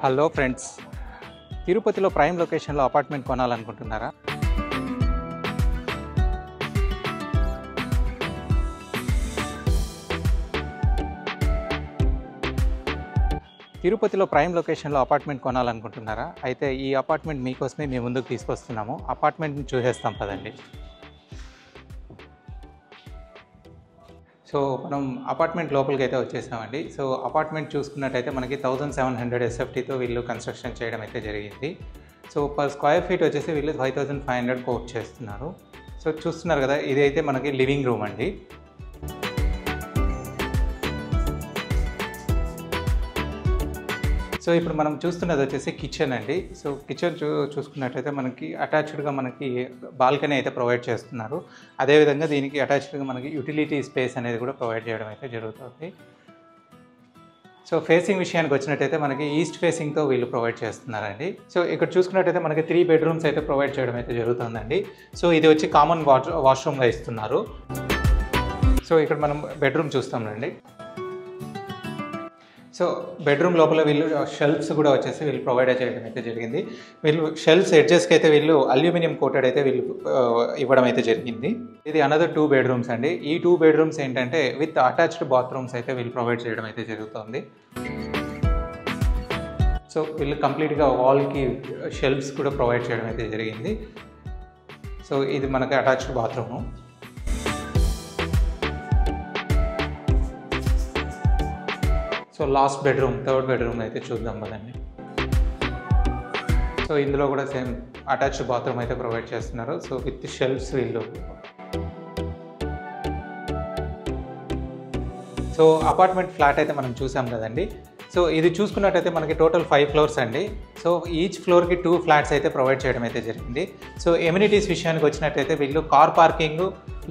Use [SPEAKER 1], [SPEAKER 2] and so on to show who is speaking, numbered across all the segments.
[SPEAKER 1] Hello friends, తిరుపతిలో prime లొకేషన్లో apartment కొనాలనుకుంటున్నారా? తిరుపతిలో ప్రైమ్ లొకేషన్లో అపార్ట్మెంట్ కొనాలనుకుంటున్నారా? అయితే ఈ అపార్ట్మెంట్ మీకోసమే మేము ముందుకు తీసుకొస్తున్నాము. అపార్ట్మెంట్ని చూసేస్తాం పదండి. సో మనం అపార్ట్మెంట్ లోపలికి అయితే వచ్చేసామండి. సో అపార్ట్మెంట్ చూసుకున్నట్టయితే మనకి 1700 SFTతో వీళ్ళు కన్స్ట్రక్షన్ చేయడం అయితే జరిగింది. సో పర్ స్క్వేర్ ఫీట్ వచ్చేసి వీళ్ళు 5500 కోట్ చేస్తున్నారు. సో చూస్తున్నారు కదా, ఇదైతే మనకి లివింగ్ రూమ్ అండి. సో ఇప్పుడు మనం చూస్తున్నది వచ్చేసి కిచెన్ అండి. సో కిచెన్ చూసుకున్నట్టయితే మనకి అటాచ్డ్గా మనకి బాల్కనీ అయితే ప్రొవైడ్ చేస్తున్నారు. అదేవిధంగా దీనికి అటాచ్డ్గా మనకి యూటిలిటీ స్పేస్ అనేది కూడా ప్రొవైడ్ చేయడం అయితే జరుగుతుంది. సో ఫేసింగ్ విషయానికి వచ్చినట్టయితే మనకి ఈస్ట్ ఫేసింగ్తో వీళ్ళు ప్రొవైడ్ చేస్తున్నారండి. సో ఇక్కడ చూసుకున్నట్టయితే మనకి 3 బెడ్రూమ్స్ అయితే ప్రొవైడ్ చేయడం అయితే జరుగుతుందండి. సో ఇది వచ్చి కామన్ వాష్రూమ్గా ఇస్తున్నారు. సో ఇక్కడ మనం బెడ్రూమ్ చూస్తామండి. సో బెడ్రూమ్ లోపల వీళ్ళు షెల్ఫ్స్ కూడా వచ్చేసి వీళ్ళు ప్రొవైడ్ చేయడం అయితే జరిగింది. వీళ్ళు షెల్ఫ్స్ ఎడ్జెస్కి అయితే వీళ్ళు అల్యూమినియం కోటెడ్ అయితే వీళ్ళు ఇవ్వడం అయితే జరిగింది. ఇది అనదర్ 2 బెడ్రూమ్స్ అండి. ఈ 2 బెడ్రూమ్స్ ఏంటంటే విత్ అటాచ్డ్ బాత్రూమ్స్ అయితే వీళ్ళు ప్రొవైడ్ చేయడం అయితే జరుగుతుంది. సో వీళ్ళు కంప్లీట్గా వాల్కి షెల్ఫ్స్ కూడా ప్రొవైడ్ చేయడం అయితే జరిగింది. సో ఇది మనకి attached bathroom. So last bedroom, 3rd bedroom అయితే చూద్దాం కదండి. సో ఇందులో కూడా సేమ్ అటాచ్డ్ బాత్రూమ్ అయితే ప్రొవైడ్ చేస్తున్నారు. సో విత్ షెల్ఫ్స్ వీళ్ళు. సో అపార్ట్మెంట్ ఫ్లాట్ అయితే మనం చూసాం కదండి. సో ఇది చూసుకున్నట్టయితే మనకి టోటల్ 5 ఫ్లోర్స్ అండి. సో ఈచ్ ఫ్లోర్కి 2 ఫ్లాట్స్ అయితే ప్రొవైడ్ చేయడం అయితే జరిగింది. సో ఎమ్యూనిటీస్ విషయానికి వచ్చినట్టయితే వీళ్ళు car parking,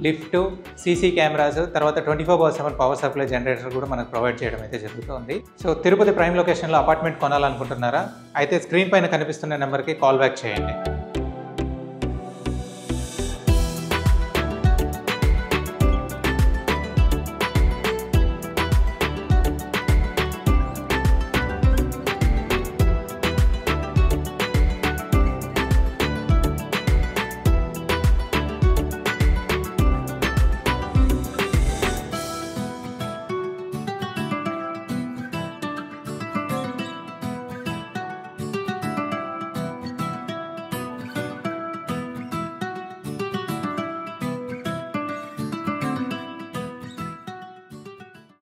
[SPEAKER 1] lift, CC cameras, తర్వాత 24/7 పవర్ సప్లై జనరేటర్ కూడా మనకు ప్రొవైడ్ చేయడం అయితే జరుగుతుంది. సో తిరుపతి ప్రైమ్ లొకేషన్లో అపార్ట్మెంట్ కొనాలనుకుంటున్నారా? అయితే స్క్రీన్ పైన కనిపిస్తున్న నెంబర్కి కాల్ బ్యాక్ చేయండి.